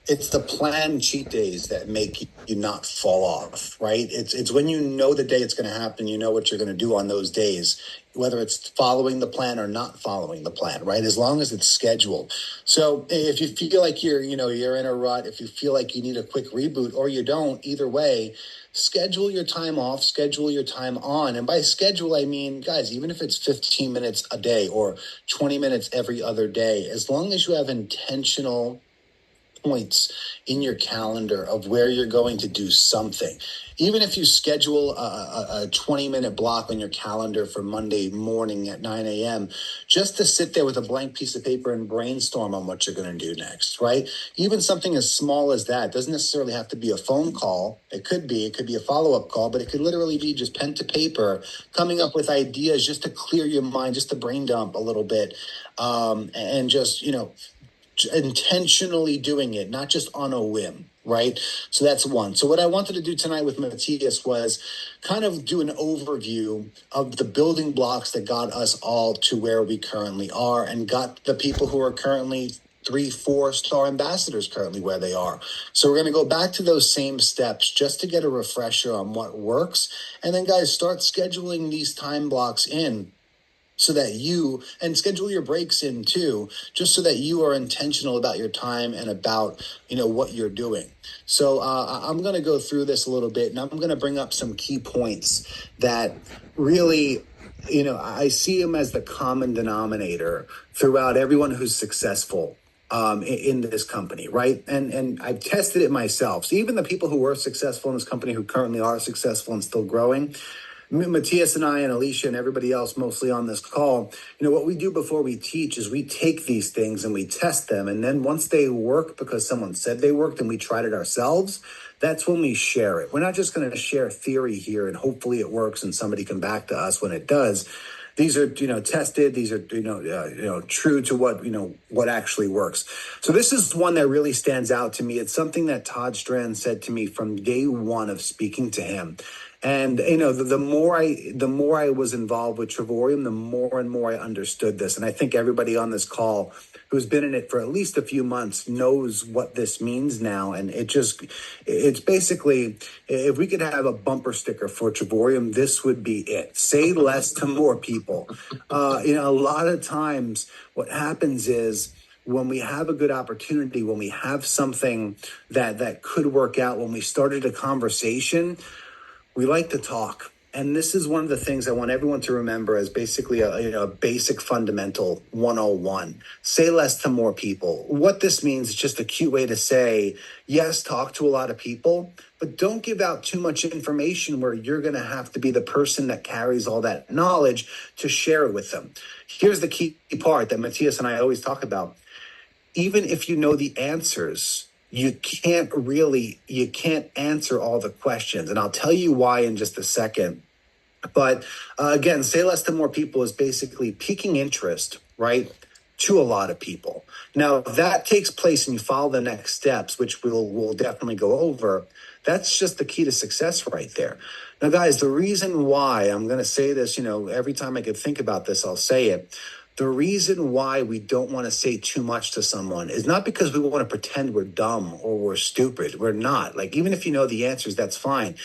It's the planned cheat days that make you not fall off, right? It's when you know the day it's going to happen, you know what you're going to do on those days, whether it's following the plan or not following the plan, right? As long as it's scheduled. So if you feel like you're in a rut, if you feel like you need a quick reboot or you don't, either way, schedule your time off, schedule your time on. And by schedule, I mean, guys, even if it's 15 minutes a day or 20 minutes every other day, as long as you have intentional points in your calendar of where you're going to do something. Even if you schedule a 20-minute block on your calendar for Monday morning at 9 a.m., just to sit there with a blank piece of paper and brainstorm on what you're going to do next, right? Even something as small as that doesn't necessarily have to be a phone call. It could be a follow-up call, but it could literally be just pen to paper, coming up with ideas just to clear your mind, just to brain dump a little bit, and just, intentionally doing it, not just on a whim, right? So that's one. So what I wanted to do tonight with Matthias was kind of do an overview of the building blocks that got us all to where we currently are and got the people who are currently 3-4 star ambassadors currently where they are. So we're going to go back to those same steps just to get a refresher on what works. And then guys, start scheduling these time blocks in so that you, and schedule your breaks in too, just so that you are intentional about your time and about, what you're doing. So I'm going to go through this a little bit, and I'm going to bring up some key points that really, I see them as the common denominator throughout everyone who's successful in this company, right? And I've tested it myself. So even the people who were successful in this company, who currently are successful and still growing, Matthias and I and Alicia and everybody else mostly on this call, what we do before we teach is we take these things and we test them. And then once they work because someone said they worked and we tried it ourselves, that's when we share it. We're not just going to share theory here and hopefully it works and somebody come back to us when it does. These are, tested. These are, true to what actually works. So this is one that really stands out to me. It's something that Todd Strand said to me from day one of speaking to him. And, the more I was involved with Travorium, the more and more I understood this. And I think everybody on this call who's been in it for at least a few months knows what this means now. And it's basically, if we could have a bumper sticker for Travorium, this would be it. Say less to more people. A lot of times what happens is, when we have a good opportunity, when we have something that could work out, when we started a conversation, we like to talk. And this is one of the things I want everyone to remember as basically a basic fundamental 101. Say less to more people. What this means is just a cute way to say, yes, talk to a lot of people, but don't give out too much information where you're going to have to be the person that carries all that knowledge to share it with them. Here's the key part that Matthias and I always talk about. Even if you know the answers, you can't answer all the questions. And I'll tell you why in just a second. But again, say less to more people is basically piquing interest, right, to a lot of people. Now, if that takes place and you follow the next steps, which we'll definitely go over, that's just the key to success right there. Now, guys, the reason why I'm going to say this, every time I could think about this, I'll say it. The reason why we don't want to say too much to someone is not because we want to pretend we're dumb or we're stupid. We're not. Like, even if you know the answers, that's fine.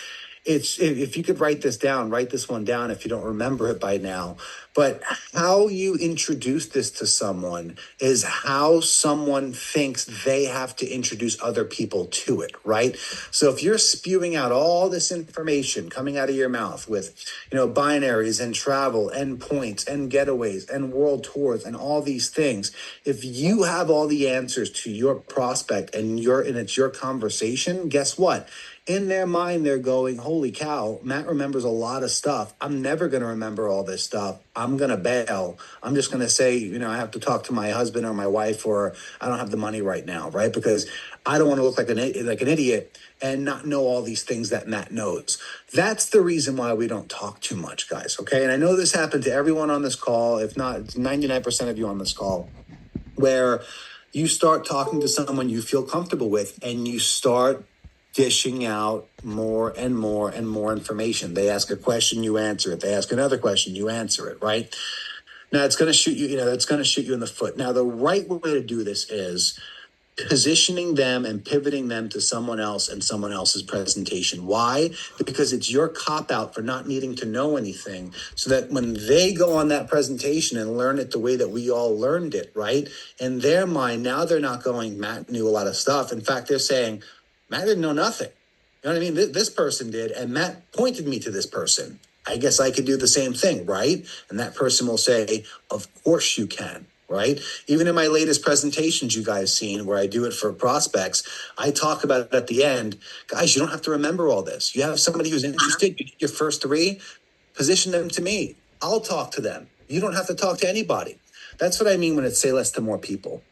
If you could write this one down if you don't remember it by now. But how you introduce this to someone is how someone thinks they have to introduce other people to it, right? So if you're spewing out all this information coming out of your mouth with, binaries and travel and points and getaways and world tours and all these things, if you have all the answers to your prospect and it's your conversation, guess what? In their mind, they're going, holy cow, Matt remembers a lot of stuff. I'm never going to remember all this stuff. I'm going to bail. I'm just going to say, I have to talk to my husband or my wife, or I don't have the money right now, right? Because I don't want to look like an idiot and not know all these things that Matt knows. That's the reason why we don't talk too much, guys, okay? And I know this happened to everyone on this call, if not 99% of you on this call, where you start talking to someone you feel comfortable with and you start dishing out more and more and more information. They ask a question, you answer it. They ask another question, you answer it, right? Now it's going to shoot you, it's going to shoot you in the foot. Now, the right way to do this is positioning them and pivoting them to someone else and someone else's presentation. Why? Because it's your cop out for not needing to know anything, so that when they go on that presentation and learn it the way that we all learned it, right? In their mind, now they're not going, Matt knew a lot of stuff. In fact, they're saying, Matt didn't know nothing. You know what I mean? This person did, and Matt pointed me to this person. I guess I could do the same thing, right? And that person will say, of course you can. Right? Even in my latest presentations you guys seen where I do it for prospects, I talk about it at the end. Guys, you don't have to remember all this. You have somebody who's interested, you get your first three, position them to me. I'll talk to them. You don't have to talk to anybody. That's what I mean when it's say less to more people.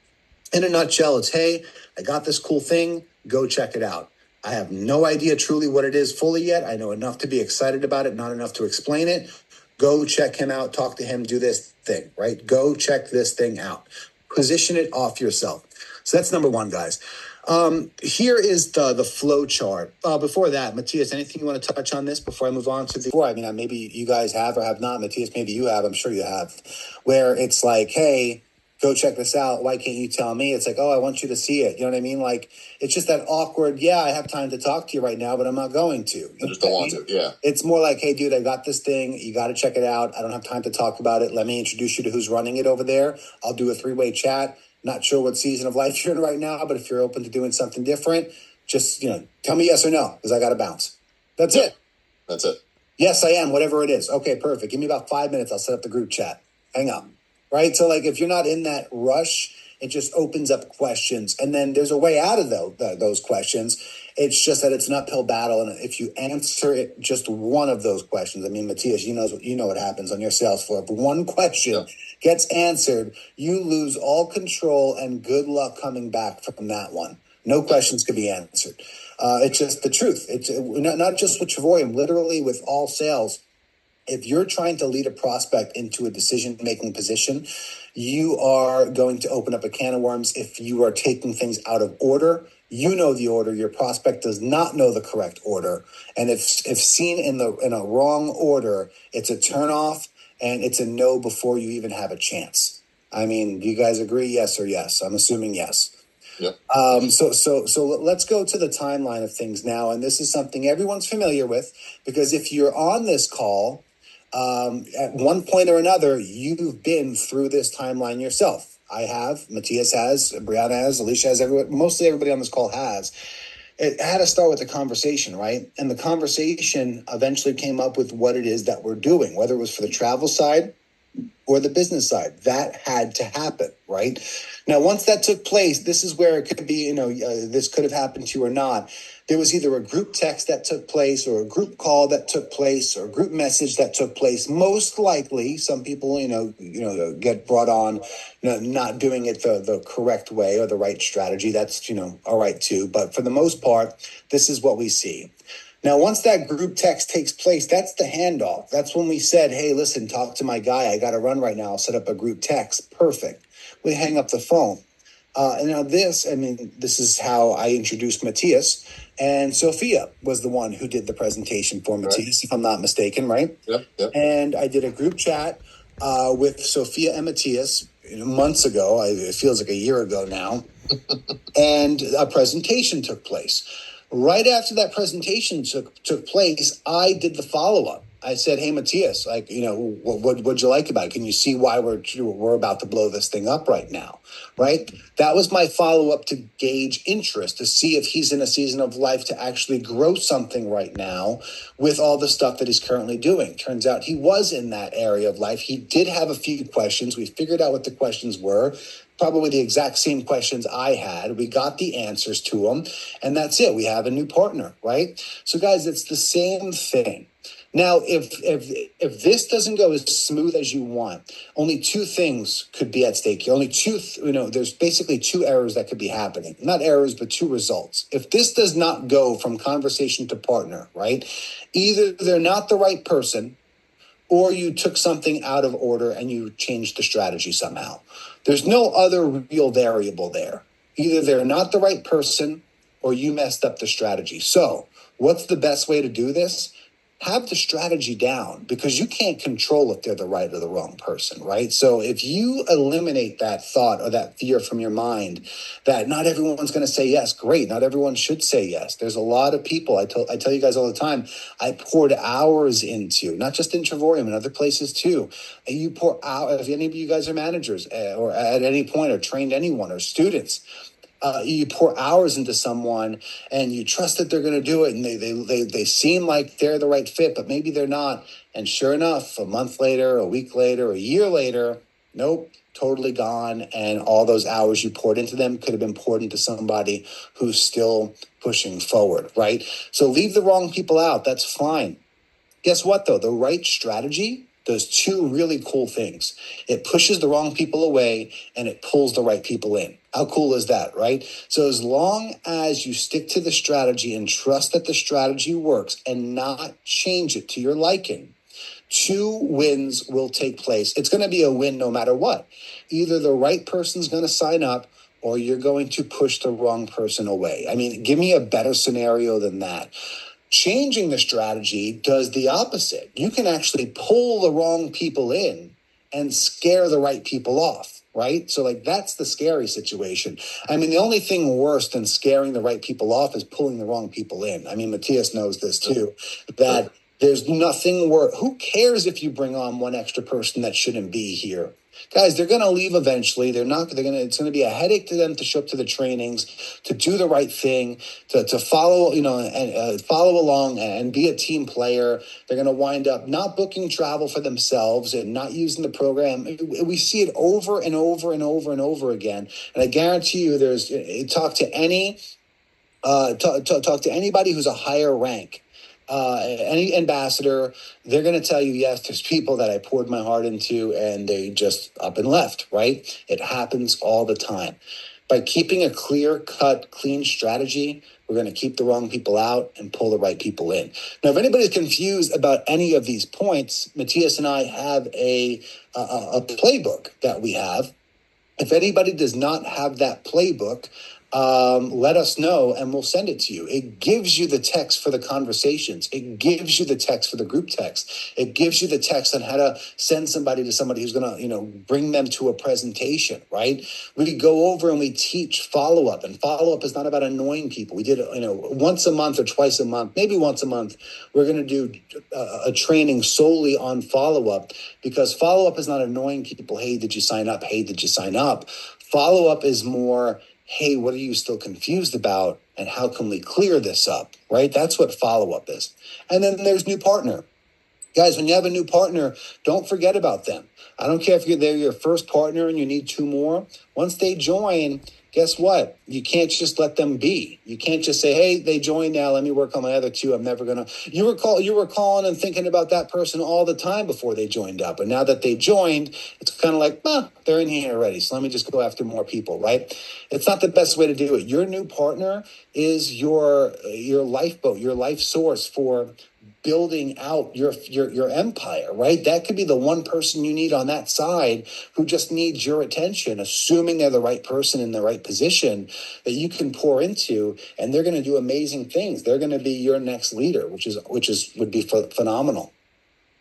In a nutshell, it's, hey, I got this cool thing, go check it out. I have no idea truly what it is fully yet. I know enough to be excited about it, not enough to explain it. Go check him out, talk to him, do this thing, right? Go check this thing out. Position it off yourself. So that's number one, guys. Here is the flow chart. Before that, Matthias, anything you want to touch on this before I move on to the... I mean, maybe you guys have or have not. Matthias, maybe you have. I'm sure you have. Where it's like, hey, go check this out. Why can't you tell me? It's like, oh, I want you to see it. You know what I mean? Like, it's just that awkward, yeah, I have time to talk to you right now, but I'm not going to. I just don't want to, yeah. It's more like, hey, dude, I got this thing. You got to check it out. I don't have time to talk about it. Let me introduce you to who's running it over there. I'll do a 3-way chat. Not sure what season of life you're in right now, but if you're open to doing something different, just, tell me yes or no, because I got to bounce. That's it. That's it. Yes, I am, whatever it is. Okay, perfect. Give me about 5 minutes. I'll set up the group chat. Hang up. Right? So, like, if you're not in that rush, it just opens up questions. And then there's a way out of those questions. It's just that it's an uphill battle. And if you answer it, just one of those questions, I mean, Matthias, you know what happens on your sales floor. If one question gets answered, you lose all control and good luck coming back from that one. No questions could be answered. It's just the truth. It's not just with Travorium, literally with all sales. If you're trying to lead a prospect into a decision-making position, you are going to open up a can of worms if you are taking things out of order. You know the order. Your prospect does not know the correct order. And if seen in a wrong order, it's a turnoff and it's a no before you even have a chance. I mean, do you guys agree? Yes or yes? I'm assuming yes. Yep. So let's go to the timeline of things now. And this is something everyone's familiar with, because if you're on this call, at one point or another, you've been through this timeline yourself. I have, Matthias has, Brianna has, Alicia has, mostly everybody on this call has. It had to start with a conversation, right? And the conversation eventually came up with what it is that we're doing, whether it was for the travel side or the business side. That had to happen, right? Now, once that took place, this is where it could be, this could have happened to you or not. There was either a group text that took place or a group call that took place or a group message that took place. Most likely, some people, get brought on, not doing it the correct way or the right strategy. That's, all right too. But for the most part, this is what we see. Now, once that group text takes place, that's the handoff. That's when we said, hey, listen, talk to my guy. I got to run right now. I'll set up a group text. Perfect. We hang up the phone. And now this is how I introduced Matthias. And Sophia was the one who did the presentation for Matthias, if I'm not mistaken, right? Yep. And I did a group chat with Sophia and Matthias months ago. It feels like a year ago now. And a presentation took place. Right after that presentation took place, I did the follow-up. I said, hey, Matthias, what'd you like about it? Can you see why we're about to blow this thing up right now, right? That was my follow-up to gauge interest, to see if he's in a season of life to actually grow something right now with all the stuff that he's currently doing. Turns out he was in that area of life. He did have a few questions. We figured out what the questions were. Probably the exact same questions I had. We got the answers to them, and that's it. We have a new partner, right? So, guys, it's the same thing. Now, if this doesn't go as smooth as you want, only two things could be at stake here. Only there's basically two errors that could be happening. Not errors, but two results. If this does not go from conversation to partner, right? Either they're not the right person, or you took something out of order and you changed the strategy somehow. There's no other real variable there. Either they're not the right person or you messed up the strategy. So what's the best way to do this? have the strategy down, because you can't control if they're the right or the wrong person, right? So if you eliminate that thought or that fear from your mind that not everyone's going to say yes, great. Not everyone should say yes. There's a lot of people, I tell you guys all the time, I poured hours into, not just in Travorium and other places too. You pour out, if any of you guys are managers or at any point or trained anyone or students, you pour hours into someone and you trust that they're going to do it, and they seem like they're the right fit, but maybe they're not. And sure enough, a month later, a week later, a year later, nope, totally gone. And all those hours you poured into them could have been poured into somebody who's still pushing forward, right? So leave the wrong people out. That's fine. Guess what, though? The right strategy does two really cool things. It pushes the wrong people away and it pulls the right people in. How cool is that, right? So as long as you stick to the strategy and trust that the strategy works and not change it to your liking, two wins will take place. It's going to be a win no matter what. Either the right person's going to sign up or you're going to push the wrong person away. I mean, give me a better scenario than that. Changing the strategy does the opposite. You can actually pull the wrong people in and scare the right people off, right? So like that's the scary situation. I mean, the only thing worse than scaring the right people off is pulling the wrong people in. I mean, Matthias knows this too, that there's nothing worse. Who cares if you bring on one extra person that shouldn't be here? Guys, they're going to leave eventually. It's going to be a headache to them to show up to the trainings, to do the right thing, to follow, and follow along and be a team player. They're going to wind up not booking travel for themselves and not using the program. We see it over and over and over and over again. And I guarantee you talk to anybody who's a higher rank. Any ambassador, they're going to tell you, yes, there's people that I poured my heart into and they just up and left, right? It happens all the time. By keeping a clear-cut, clean strategy, we're going to keep the wrong people out and pull the right people in. Now, if anybody's confused about any of these points, Matthias and I have a playbook that we have. If anybody does not have that playbook, let us know and we'll send it to you. It gives you the text for the conversations. It gives you the text for the group text. It gives you the text on how to send somebody to somebody who's going to, bring them to a presentation, right? We go over and we teach follow-up, and follow-up is not about annoying people. We did, once a month or twice a month, maybe once a month, we're going to do a training solely on follow-up, because follow-up is not annoying people. Hey, did you sign up? Hey, did you sign up? Follow-up is more, hey, what are you still confused about? And how can we clear this up, right? That's what follow-up is. And then there's new partner. Guys, when you have a new partner, don't forget about them. I don't care if they're your first partner and you need two more. Once they join, guess what? You can't just let them be. You can't just say, hey, they joined now, let me work on my other two. I'm never going to. You were calling and thinking about that person all the time before they joined up. And now that they joined, it's kind of like, they're in here already. So let me just go after more people, right? It's not the best way to do it. Your new partner is your lifeboat, your life source for building out your empire, right? That could be the one person you need on that side who just needs your attention, assuming they're the right person in the right position that you can pour into, and they're going to do amazing things. They're going to be your next leader, which would be phenomenal.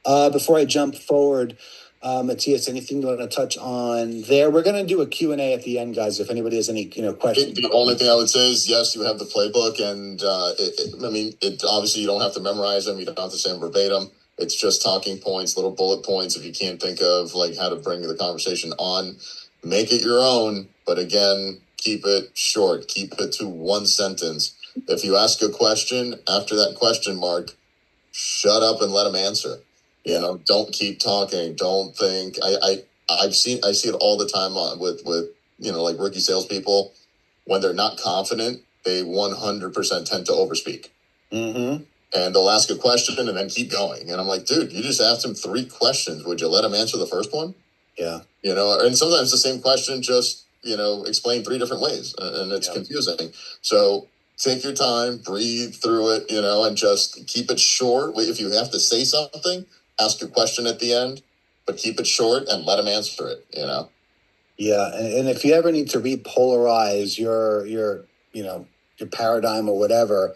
Before I jump forward, Matthias, anything you want to touch on there? We're going to do a Q&A at the end, guys, if anybody has any questions. The only thing I would say is, yes, you have the playbook, and obviously you don't have to memorize them. You don't have to say them verbatim. It's just talking points, little bullet points. If you can't think of how to bring the conversation on, make it your own. But again, keep it short. Keep it to one sentence. If you ask a question, after that question mark, shut up and let them answer. Don't keep talking. Don't think. I see it all the time with like rookie salespeople. When they're not confident, they 100% tend to overspeak. Mm-hmm. And they'll ask a question and then keep going. And I'm like, dude, you just asked him 3 questions. Would you let him answer the first one? Yeah. And sometimes the same question just explained 3 different ways, and it's confusing. So take your time, breathe through it, and just keep it short. If you have to say something, ask a question at the end, but keep it short and let them answer it, Yeah, and if you ever need to repolarize your paradigm or whatever,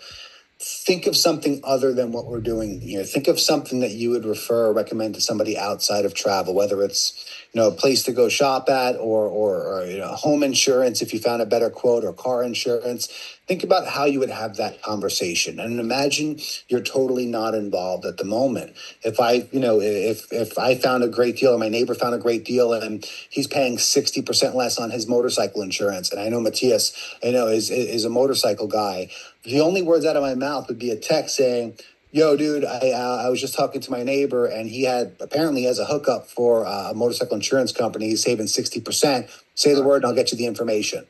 think of something other than what we're doing here. Think of something that you would refer or recommend to somebody outside of travel, whether it's, a place to go shop at, or home insurance if you found a better quote, or car insurance. Think about how you would have that conversation, and imagine you're totally not involved at the moment. If I found a great deal, or my neighbor found a great deal, and he's paying 60% less on his motorcycle insurance, and I know Matthias, is a motorcycle guy. The only words out of my mouth would be a text saying, "Yo, dude, I was just talking to my neighbor, and he apparently has a hookup for a motorcycle insurance company. He's saving 60%. Say the word, and I'll get you the information."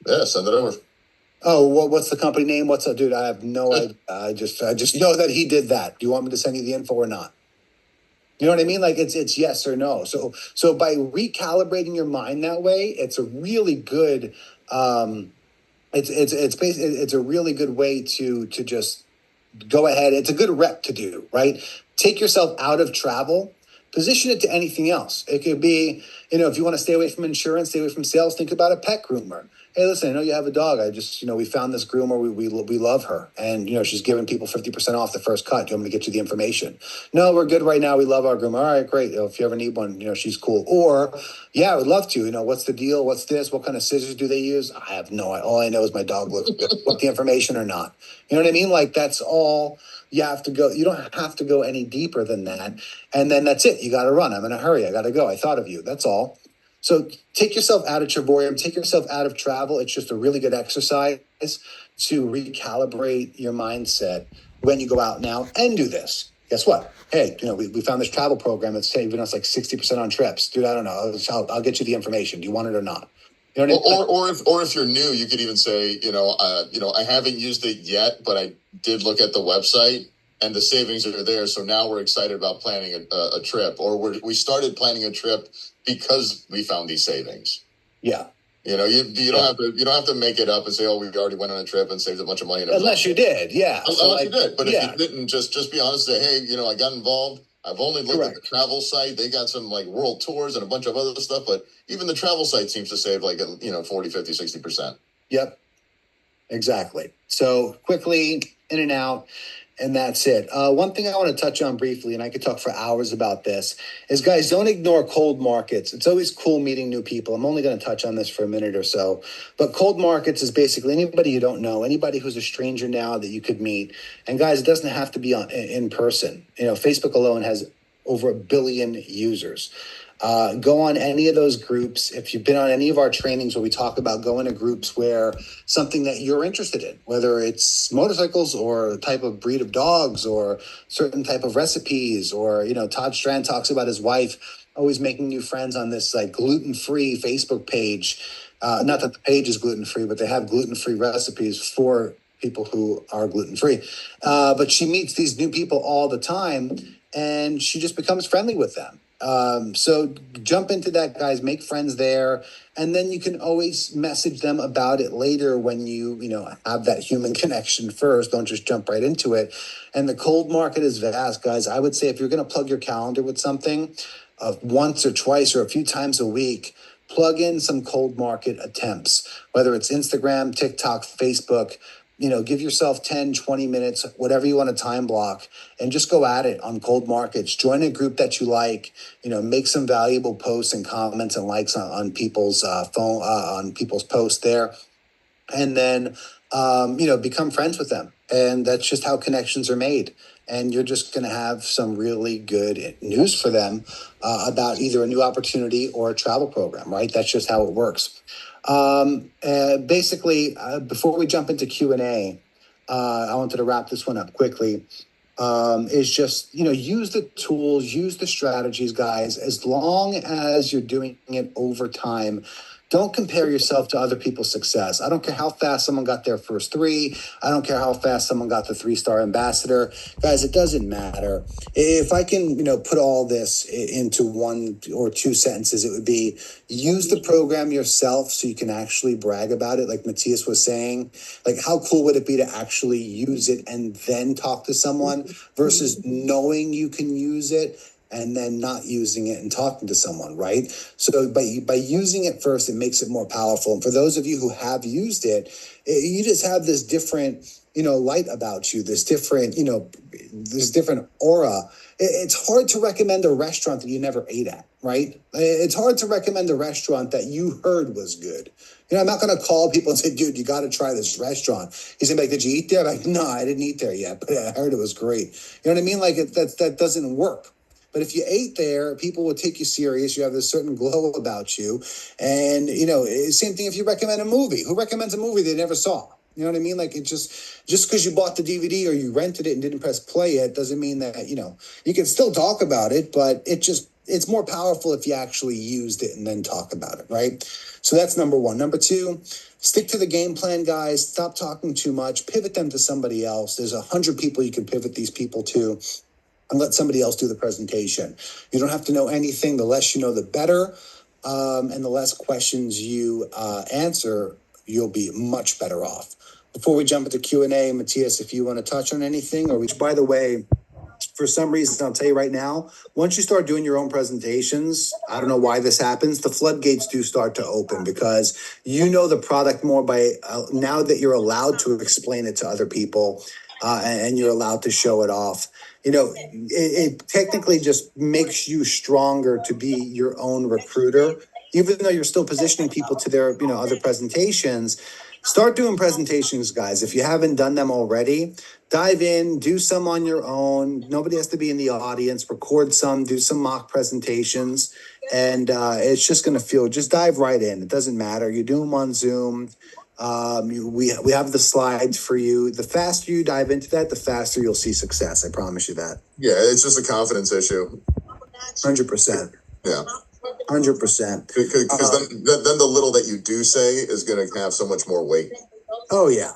Yeah, send it over. Oh, what's the company name? What's up, dude? I have no idea. I just know that he did that. Do you want me to send you the info or not? You know what I mean? Like it's yes or no. So by recalibrating your mind that way, it's a really good. It's a really good way to just go ahead. It's a good rep to do, right? Take yourself out of travel, position it to anything else. It could be, if you want to stay away from insurance, stay away from sales, think about a pet groomer. Hey, listen, I know you have a dog. I just, we found this groomer. We love her. And, she's giving people 50% off the first cut. Do you want me to get you the information? No, we're good right now. We love our groomer. All right, great. If you ever need one, she's cool. Or, yeah, I would love to. What's the deal? What's this? What kind of scissors do they use? I have no idea. All I know is my dog looks good. Want the information or not? You know what I mean? Like, that's all you have to go. You don't have to go any deeper than that. And then that's it. You got to run. I'm in a hurry. I got to go. I thought of you. That's all. So take yourself out of Travorium, take yourself out of travel. It's just a really good exercise to recalibrate your mindset when you go out now and do this. Guess what? Hey, we found this travel program that's saving us like 60% on trips. Dude, I don't know. I'll get you the information. Do you want it or not? You know what I mean? Or if you're new, you could even say, I haven't used it yet, but I did look at the website and the savings are there. So now we're excited about planning a trip, or we started planning a trip because we found these savings. Yeah. You don't have to make it up and say, "Oh, we already went on a trip and saved a bunch of money." Unless you did, yeah. Unless you did, but if you didn't, just be honest. Say, "Hey, I got involved. I've only looked at the travel site. They got some like world tours and a bunch of other stuff, but even the travel site seems to save like 40, 50, 60%." Yep. Exactly. So quickly in and out. And that's it. One thing I want to touch on briefly, and I could talk for hours about this, is guys, don't ignore cold markets. It's always cool meeting new people. I'm only going to touch on this for a minute or so. But cold markets is basically anybody you don't know, anybody who's a stranger now that you could meet. And guys, it doesn't have to be in person. Facebook alone has over 1 billion users. Go on any of those groups. If you've been on any of our trainings where we talk about going to groups where something that you're interested in, whether it's motorcycles or a type of breed of dogs or certain type of recipes, or, Todd Strand talks about his wife always making new friends on this like gluten-free Facebook page. Not that the page is gluten-free, but they have gluten-free recipes for people who are gluten-free. But she meets these new people all the time and she just becomes friendly with them. So jump into that, guys, make friends there. And then you can always message them about it later when you have that human connection first. Don't just jump right into it. And the cold market is vast, guys. I would say if you're going to plug your calendar with something once or twice or a few times a week, plug in some cold market attempts, whether it's Instagram, TikTok, Facebook. Give yourself 10, 20 minutes, whatever you want to time block, and just go at it on cold markets. Join a group that you like, make some valuable posts and comments and likes on people's on people's posts there. And then, become friends with them. And that's just how connections are made. And you're just going to have some really good news for them about either a new opportunity or a travel program, right? That's just how it works. Basically, before we jump into Q&A, I wanted to wrap this one up quickly. Is just, use the tools, use the strategies, guys, as long as you're doing it over time. Don't compare yourself to other people's success. I don't care how fast someone got their first 3. I don't care how fast someone got the 3-star ambassador. Guys, it doesn't matter. If I can, put all this into 1 or 2 sentences, it would be use the program yourself so you can actually brag about it. Like Matthias was saying, like how cool would it be to actually use it and then talk to someone versus knowing you can use it and then not using it and talking to someone, right? So by using it first, it makes it more powerful. And for those of you who have used it, you just have this different light about you, this different aura. It's hard to recommend a restaurant that you never ate at, right? It's hard to recommend a restaurant that you heard was good. I'm not going to call people and say, dude, you got to try this restaurant. He's going to be like, did you eat there? I'm like, no, I didn't eat there yet, but I heard it was great. You know what I mean? Like that doesn't work. But if you ate there, people will take you serious. You have this certain glow about you. And, same thing if you recommend a movie. Who recommends a movie they never saw? You know what I mean? Like, it just because you bought the DVD or you rented it and didn't press play yet doesn't mean that, you can still talk about it, but it's more powerful if you actually used it and then talk about it, right? So that's number one. Number two, stick to the game plan, guys. Stop talking too much. Pivot them to somebody else. There's 100 people you can pivot these people to, and let somebody else do the presentation. You don't have to know anything. The less you know, the better. And the less questions you answer, you'll be much better off. Before we jump into Q&A, Matthias, if you want to touch on anything, which, by the way, for some reason, I'll tell you right now, once you start doing your own presentations, I don't know why this happens, the floodgates do start to open because the product more by now that you're allowed to explain it to other people and you're allowed to show it off. It technically just makes you stronger to be your own recruiter, even though you're still positioning people to their, other presentations. Start doing presentations, guys. If you haven't done them already, dive in, do some on your own. Nobody has to be in the audience. Record some, do some mock presentations, and it's just going to just dive right in. It doesn't matter. You do them on Zoom. We have the slides for you. The faster you dive into that, the faster you'll see success. I promise you that. Yeah, it's just a confidence issue. 100%. Yeah. 100%. Because then the little that you do say is going to have so much more weight. Oh, yeah.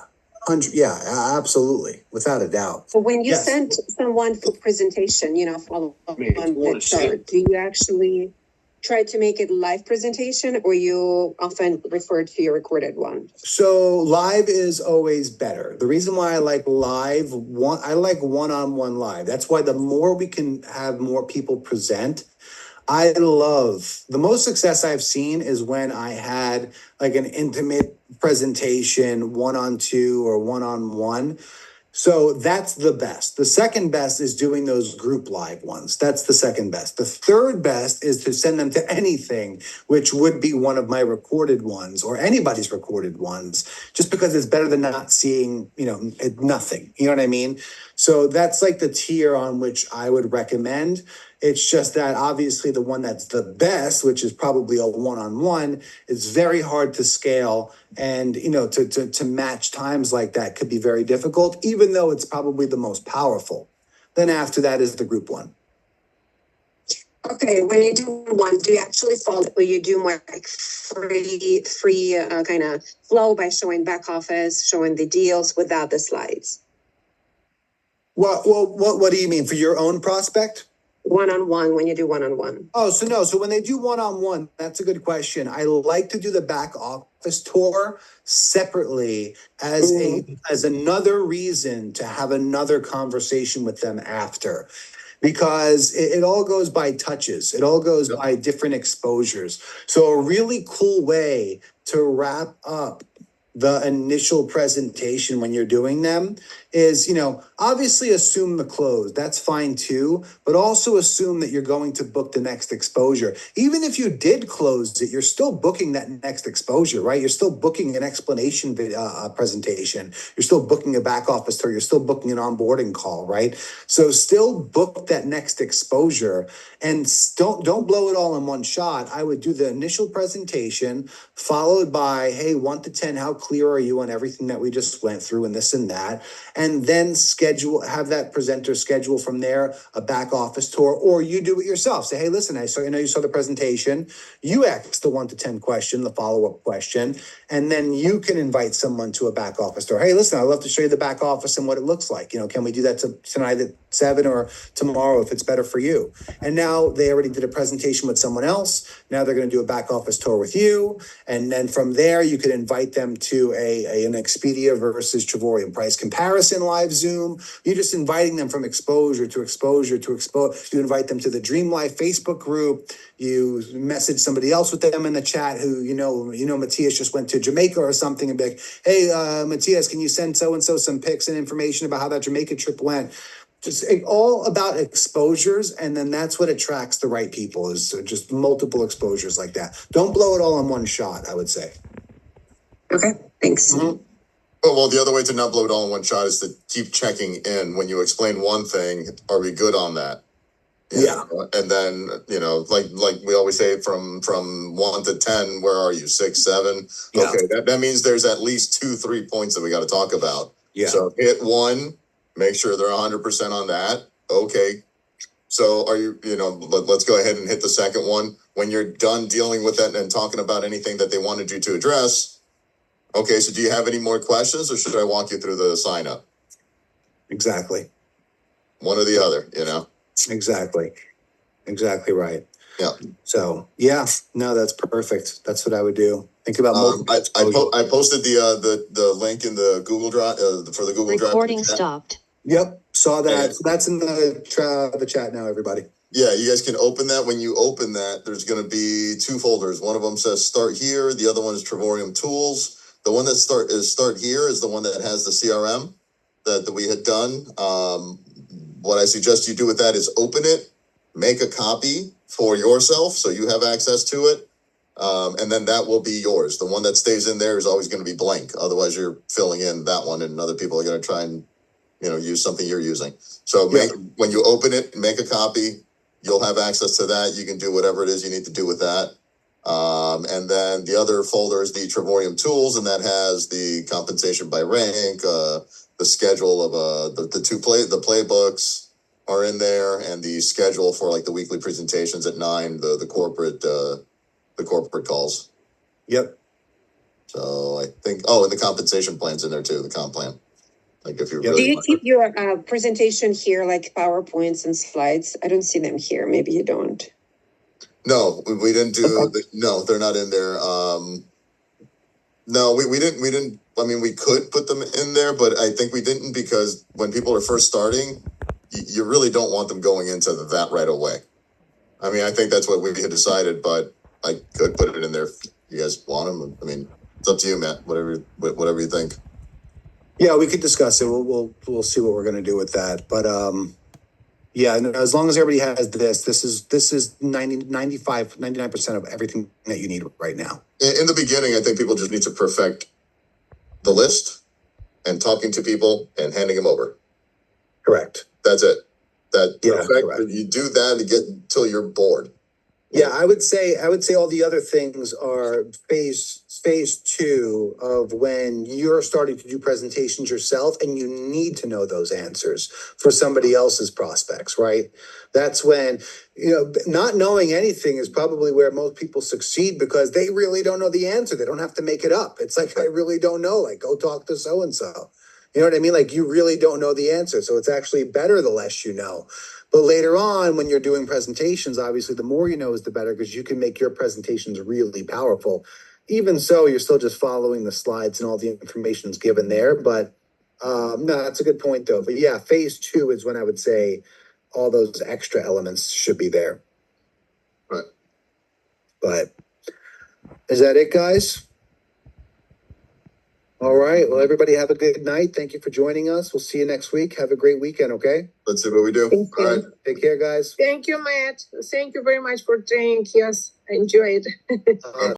Yeah, absolutely. Without a doubt. So when you send someone for presentation, follow on the chart, do you actually try to make it live presentation or you often refer to your recorded one? So live is always better. The reason why I like live, I like one-on-one live. That's why the more we can have more people present, I love the most success I've seen is when I had like an intimate presentation, 1-on-2 or 1-on-1. So that's the best. The second best is doing those group live ones. That's the second best. The third best is to send them to anything, which would be one of my recorded ones or anybody's recorded ones, just because it's better than not seeing, nothing. You know what I mean? So that's like the tier on which I would recommend. It's just that obviously the one that's the best, which is probably a 1-on-1, is very hard to scale. And, to match times like that could be very difficult, even though it's probably the most powerful. Then after that is the group one. Okay, when you do one, do you actually follow or you do more like free kind of flow by showing back office, showing the deals without the slides? Well, what do you mean for your own prospect? 1-on-1, when you do 1-on-1. Oh, so no. So when they do 1-on-1, that's a good question. I like to do the back office tour separately as another reason to have another conversation with them after. Because it all goes by touches. It all goes by different exposures. So a really cool way to wrap up the initial presentation when you're doing them is, obviously assume the close. That's fine too, but also assume that you're going to book the next exposure. Even if you did close it, you're still booking that next exposure, right? You're still booking an explanation presentation. You're still booking a back office tour. You're still booking an onboarding call, right? So still book that next exposure and don't blow it all in one shot. I would do the initial presentation followed by, hey, 1 to 10, how clear are you on everything that we just went through and this and that? And then have that presenter schedule from there a back office tour, or you do it yourself. Say, hey, listen, you saw the presentation. You ask the 1 to 10 question, the follow-up question, and then you can invite someone to a back office tour. Hey, listen, I'd love to show you the back office and what it looks like. Can we do that tonight at 7 or tomorrow if it's better for you. And now they already did a presentation with someone else. Now they're going to do a back office tour with you. And then from there, you could invite them to an Expedia versus Travorium price comparison live Zoom. You're just inviting them from exposure to exposure to exposure. You invite them to the Dream Life Facebook group. You message somebody else with them in the chat who, Matthias just went to Jamaica or something and be like, hey, Matthias, can you send so-and-so some pics and information about how that Jamaica trip went? Just all about exposures, and then that's what attracts the right people, is just multiple exposures like that. Don't blow it all in one shot, I would say. Okay, thanks. Mm-hmm. Oh, well, the other way to not blow it all in one shot is to keep checking in. When you explain one thing, are we good on that? Yeah. And then, like we always say, from 1 to 10, where are you? 6, 7? Yeah. Okay, that means there's at least 2-3 points that we got to talk about. Yeah. So hit 1, make sure they're 100% on that. Okay. So are you, let's go ahead and hit the second one. When you're done dealing with that and talking about anything that they wanted you to address, okay, so do you have any more questions, or should I walk you through the sign up? Exactly. One or the other, Exactly right. Yeah. So no, that's perfect. That's what I would do. Think about I posted the link in the Google Drive for the Google Drive. Recording stopped. Yep, saw that. So that's in the chat now, everybody. Yeah, you guys can open that. When you open that, there's going to be 2 folders. One of them says Start Here. The other one is Travorium Tools. The one that Start Here is the one that has the CRM that we had done. What I suggest you do with that is open it, make a copy for yourself so you have access to it, and then that will be yours. The one that stays in there is always going to be blank. Otherwise, you're filling in that one, and other people are going to try and use something you're using. So when you open it, make a copy. You'll have access to that. You can do whatever it is you need to do with that. And then the other folder is the Travorium Tools, and that has the compensation by rank, the schedule of the playbooks are in there, and the schedule for like the weekly presentations at 9, the corporate calls. Yep. So I think and the compensation plan's in there too, the comp plan. Like if you do you keep your presentation here, like PowerPoints and slides? I don't see them here. Maybe you don't. No, we didn't do. No, they're not in there. No, we didn't. I mean, we could put them in there, but I think we didn't, because when people are first starting, you really don't want them going into that right away. I mean, I think that's what we had decided, but I could put it in there if you guys want them. I mean, it's up to you, Matt. Whatever you think. Yeah, we could discuss it. We'll see what we're going to do with that. But as long as everybody has this is 99% of everything that you need right now. In the beginning, I think people just need to perfect the list and talking to people and handing them over. Correct. That's it. Correct. You do that and get until you're bored. Yeah, I would say all the other things are phase 2 of when you're starting to do presentations yourself, and you need to know those answers for somebody else's prospects, right? That's when, not knowing anything is probably where most people succeed, because they really don't know the answer. They don't have to make it up. It's like, I really don't know. Like, go talk to so-and-so. You know what I mean? Like, you really don't know the answer. So it's actually better the less you know. But later on, when you're doing presentations, obviously, the more you know is the better, because you can make your presentations really powerful. Even so, you're still just following the slides and all the information is given there. But no, that's a good point, though. But yeah, phase 2 is when I would say all those extra elements should be there. Right. But is that it, guys? All right. Well, everybody have a good night. Thank you for joining us. We'll see you next week. Have a great weekend, okay? Let's see what we do. Thank you. All right. Take care, guys. Thank you, Matt. Thank you very much for training. Yes, I enjoyed it.